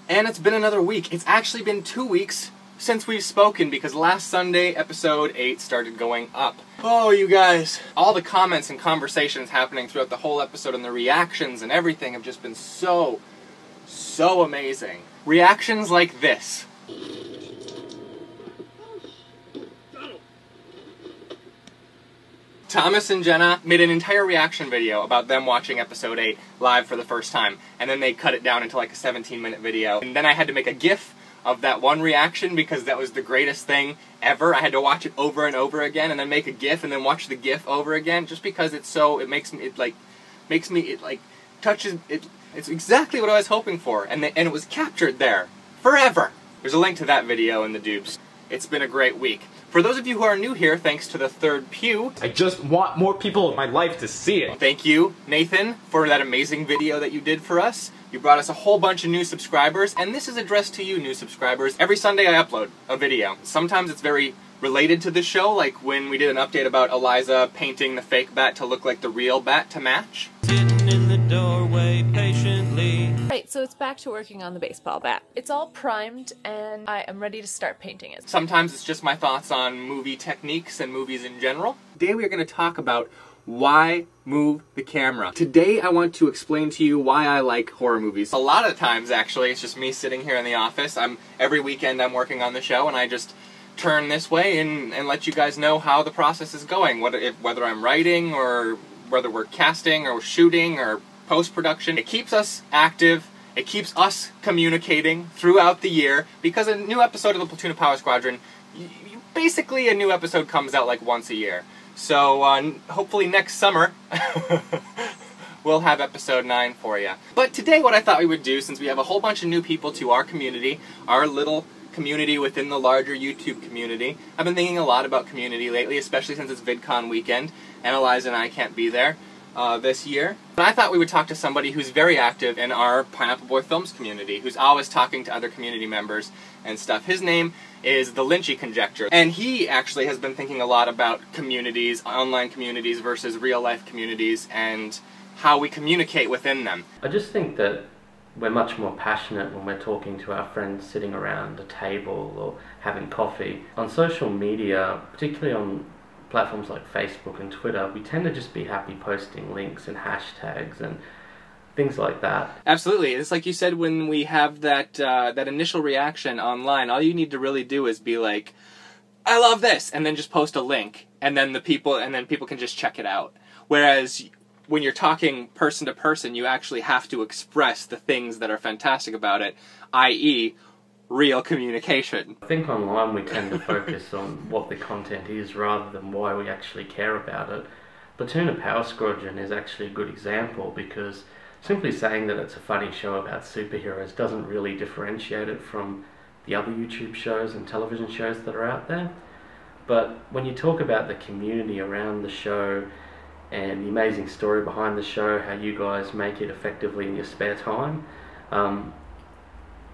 And it's been another week. It's actually been 2 weeks since we've spoken because last Sunday, episode 8 started going up. Oh, you guys. All the comments and conversations happening throughout the whole episode and the reactions and everything have just been so amazing. Reactions like this. Thomas and Jenna made an entire reaction video about them watching episode 8 live for the first time, and then they cut it down into like a 17-minute video. And then I had to make a GIF of that one reaction because that was the greatest thing ever. I had to watch it over and over again, and then make a GIF, and then watch the GIF over again, just because it's so, it touches, it's exactly what I was hoping for, and it was captured there, forever. There's a link to that video in the dupes. It's been a great week. For those of you who are new here, thanks to the third pew. I just want more people in my life to see it. Thank you, Nathan, for that amazing video that you did for us. You brought us a whole bunch of new subscribers, and this is addressed to you, new subscribers. Every Sunday I upload a video. Sometimes it's very related to the show, like when we did an update about Eliza painting the fake bat to look like the real bat to match. Sitting in the doorway patiently. Right, so it's back to working on the baseball bat. It's all primed and I am ready to start painting it. Sometimes it's just my thoughts on movie techniques and movies in general. Today we are going to talk about why move the camera. Today I want to explain to you why I like horror movies. A lot of times actually it's just me sitting here in the office. Every weekend I'm working on the show and I just turn this way and let you guys know how the process is going. Whether I'm writing or whether we're casting or shooting or post-production. It keeps us active, it keeps us communicating throughout the year, because a new episode of the Platoon of Power Squadron, basically a new episode comes out like once a year. So hopefully next summer we'll have episode 9 for you. But today what I thought we would do, since we have a whole bunch of new people to our community, our little community within the larger YouTube community. I've been thinking a lot about community lately, especially since it's VidCon weekend, and Eliza and I can't be there this year. But I thought we would talk to somebody who's very active in our Pineapple Boy Films community, who's always talking to other community members and stuff. His name is the Lynchy Conjecture, and he actually has been thinking a lot about communities, online communities versus real-life communities, and how we communicate within them. I just think that we're much more passionate when we're talking to our friends sitting around a table or having coffee. On social media, particularly on platforms like Facebook and Twitter, we tend to just be happy posting links and hashtags and things like that. Absolutely. It's like you said, when we have that initial reaction online, all you need to really do is be like, I love this, and then just post a link, and then people can just check it out. Whereas when you're talking person to person, you actually have to express the things that are fantastic about it, i.e., real communication. I think online we tend to focus on what the content is rather than why we actually care about it. Platoon of Power Squadron is actually a good example, because simply saying that it's a funny show about superheroes doesn't really differentiate it from the other YouTube shows and television shows that are out there. But when you talk about the community around the show and the amazing story behind the show, how you guys make it effectively in your spare time,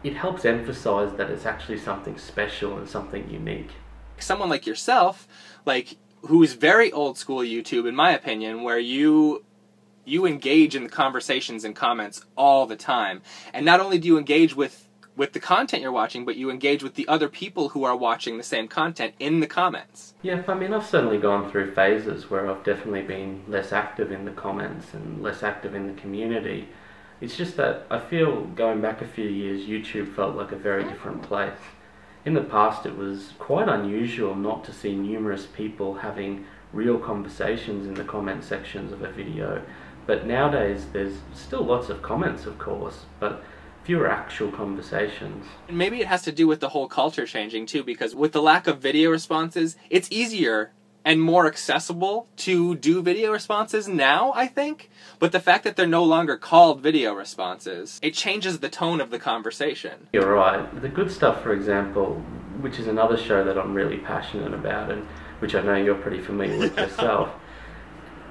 it helps emphasize that it's actually something special and something unique. Someone like yourself, who is very old school YouTube, in my opinion, where you engage in the conversations and comments all the time. And not only do you engage with the content you're watching, but you engage with the other people who are watching the same content in the comments. Yeah, I mean, I've certainly gone through phases where I've definitely been less active in the comments and less active in the community. It's just that I feel, going back a few years, YouTube felt like a very different place. In the past, it was quite unusual not to see numerous people having real conversations in the comment sections of a video. But nowadays, there's still lots of comments, of course, but fewer actual conversations. And maybe it has to do with the whole culture changing too, because with the lack of video responses, it's easier and more accessible to do video responses now, I think. But the fact that they're no longer called video responses, it changes the tone of the conversation. You're right. The Good Stuff, for example, which is another show that I'm really passionate about, and which I know you're pretty familiar with yourself.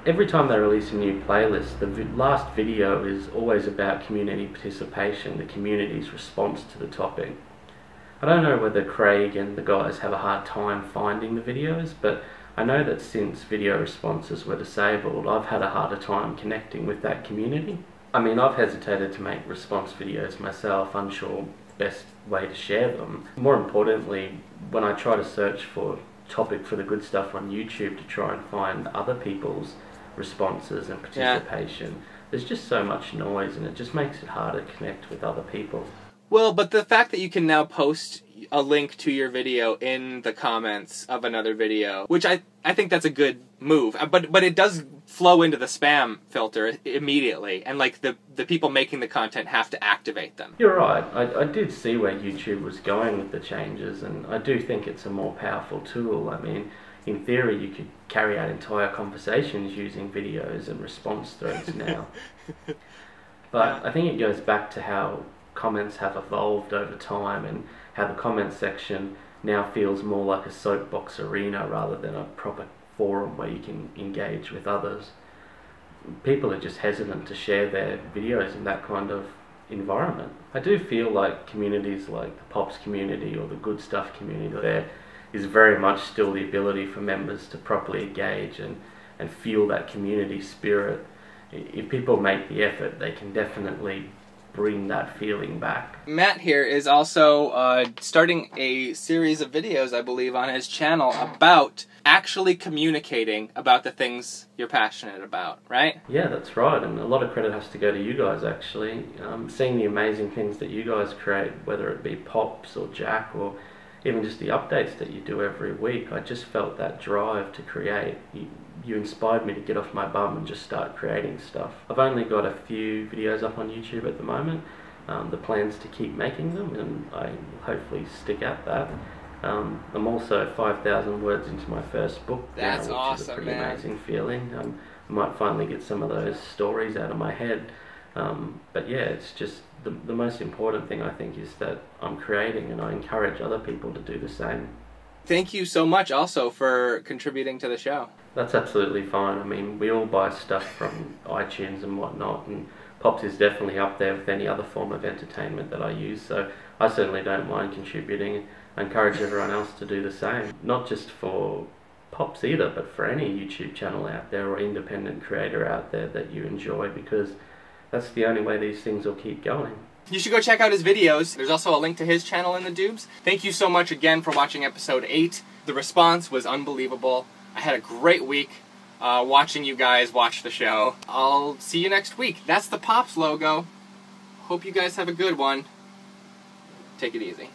Every time they release a new playlist, the last video is always about community participation, the community's response to the topic. I don't know whether Craig and the guys have a hard time finding the videos, but I know that since video responses were disabled, I've had a harder time connecting with that community. I mean, I've hesitated to make response videos myself, unsure best way to share them. More importantly, when I try to search for topic for the good stuff on YouTube to try and find other people's responses and participation, there's just so much noise, and it just makes it harder to connect with other people. Well, but the fact that you can now post a link to your video in the comments of another video, which I think that's a good move, but it does flow into the spam filter immediately, and like the people making the content have to activate them. You're right. I did see where YouTube was going with the changes, and I do think it's a more powerful tool. I mean, in theory, you could carry out entire conversations using videos and response threads now. But I think it goes back to how comments have evolved over time, and how the comment section now feels more like a soapbox arena rather than a proper forum where you can engage with others. People are just hesitant to share their videos in that kind of environment. I do feel like communities like the Pops community or the Good Stuff community, there is very much still the ability for members to properly engage and feel that community spirit. If people make the effort, they can definitely bring that feeling back. Matt here is also starting a series of videos, I believe, on his channel about actually communicating about the things you're passionate about, right? Yeah, that's right, and a lot of credit has to go to you guys, actually. Seeing the amazing things that you guys create, whether it be Pops or Jack or even just the updates that you do every week, I just felt that drive to create. You inspired me to get off my bum and just start creating stuff. I've only got a few videos up on YouTube at the moment. The plan's to keep making them, and I will hopefully stick at that. I'm also 5,000 words into my first book now, which awesome, is a pretty man. amazing feeling. I might finally get some of those stories out of my head. But yeah, it's just the most important thing, I think, is that I'm creating, and I encourage other people to do the same. Thank you so much also for contributing to the show. That's absolutely fine. I mean, we all buy stuff from iTunes and whatnot, and Pops is definitely up there with any other form of entertainment that I use, so I certainly don't mind contributing. I encourage everyone else to do the same, not just for Pops either, but for any YouTube channel out there or independent creator out there that you enjoy, because that's the only way these things will keep going. You should go check out his videos. There's also a link to his channel in the doobs. Thank you so much again for watching episode 8. The response was unbelievable. I had a great week watching you guys watch the show. I'll see you next week. That's the Pops logo. Hope you guys have a good one. Take it easy.